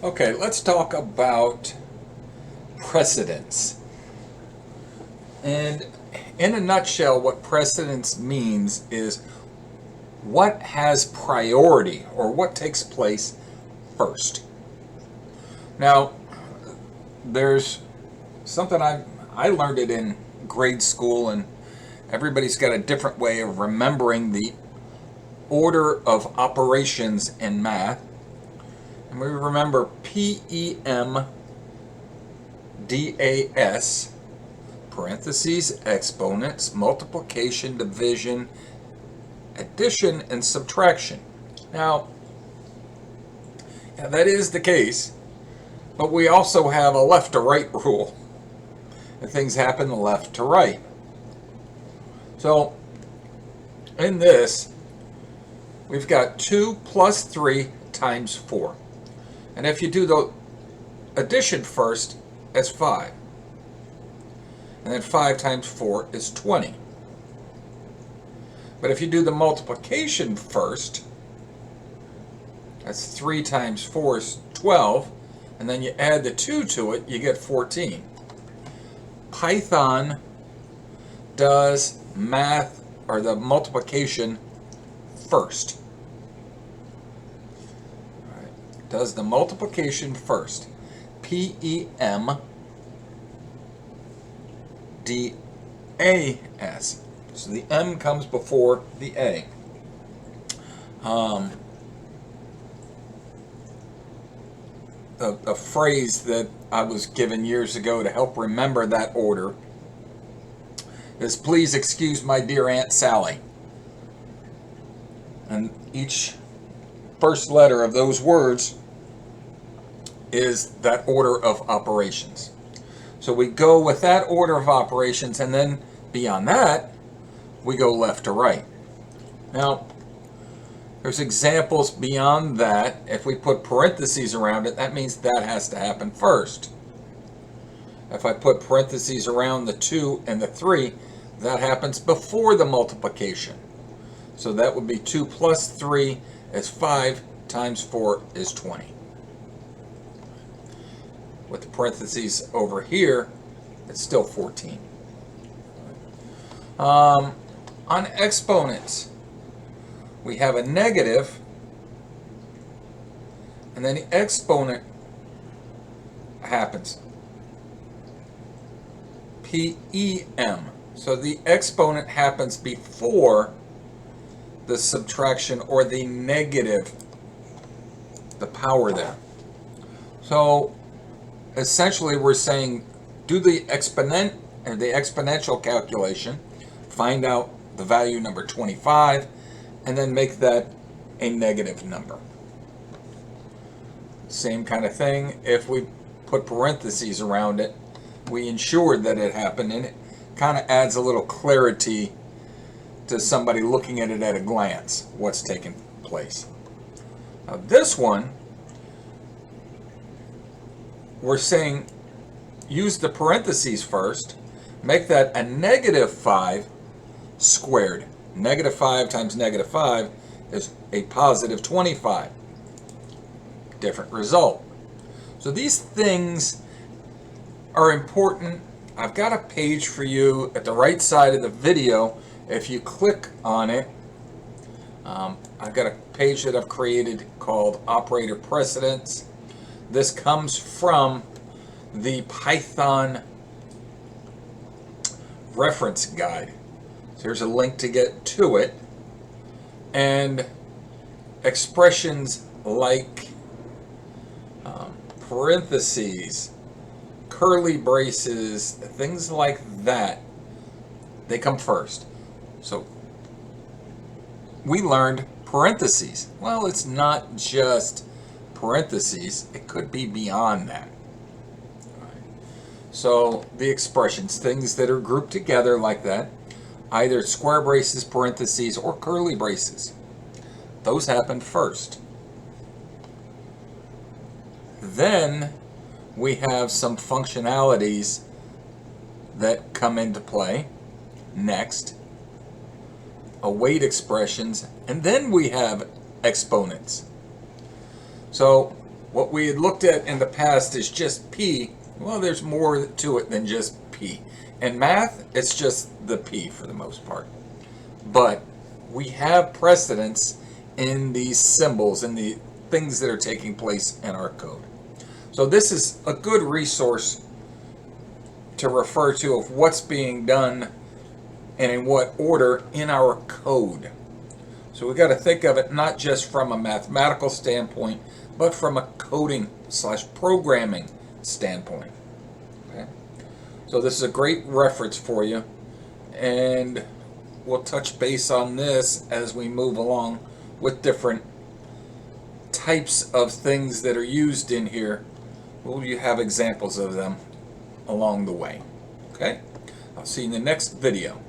Okay, let's talk about precedence. And in a nutshell, what precedence means is what has priority or what takes place first. Now, there's something I learned it in grade school, and everybody's got a different way of remembering the order of operations in math. And we remember PEMDAS, parentheses, exponents, multiplication, division, addition, and subtraction. Now, that is the case, but we also have a left to right rule. And things happen left to right. So, in this, we've got 2 plus 3 times 4. And if you do the addition first, it's 5. And then 5 times 4 is 20. But if you do the multiplication first, that's 3 times 4 is 12. And then you add the 2 to it, you get 14. Python does math or the multiplication first. All right. Does the multiplication first. PEMDAS. So the M comes before the A. A phrase that I was given years ago to help remember that order is, "Please excuse my dear Aunt Sally." And each first letter of those words is that order of operations. So we go with that order of operations, and then beyond that, we go left to right. Now, there's examples beyond that. If we put parentheses around it, that means that has to happen first. If I put parentheses around the 2 and the 3, that happens before the multiplication. So that would be 2 plus 3 is 5 times 4 is 20. With the parentheses over here, it's still 14. On exponents, we have a negative, and then the exponent happens. PEM. So the exponent happens before the subtraction or the negative, the power there. So essentially we're saying do the exponential calculation, find out the value number 25, and then make that a negative number. Same kind of thing, if we put parentheses around it, we ensured that it happened, and it kind of adds a little clarity to somebody looking at it at a glance, what's taking place. Now this one, we're saying use the parentheses first, make that a negative 5 squared. Negative 5 times negative 5 is a positive 25. Different result. So these things are important. I've got a page for you at the right side of the video. If you click on it, I've got a page that I've created called Operator Precedence. This comes from the Python reference guide. So here's a link to get to it. And expressions like parentheses, curly braces, things like that, they come first. So we learned parentheses. Well, it's not just parentheses, it could be beyond that. So the expressions, things that are grouped together like that, either square braces, parentheses, or curly braces, those happen first. Then we have some functionalities that come into play next, await expressions, and then we have exponents. So what we had looked at in the past is just P. Well, there's more to it than just P. In math, it's just the P for the most part. But we have precedence in these symbols and the things that are taking place in our code. So this is a good resource to refer to of what's being done and in what order in our code. So we've got to think of it not just from a mathematical standpoint, but from a coding / programming standpoint. Okay? So this is a great reference for you, and we'll touch base on this as we move along with different types of things that are used in here. We'll have examples of them along the way. Okay? I'll see you in the next video.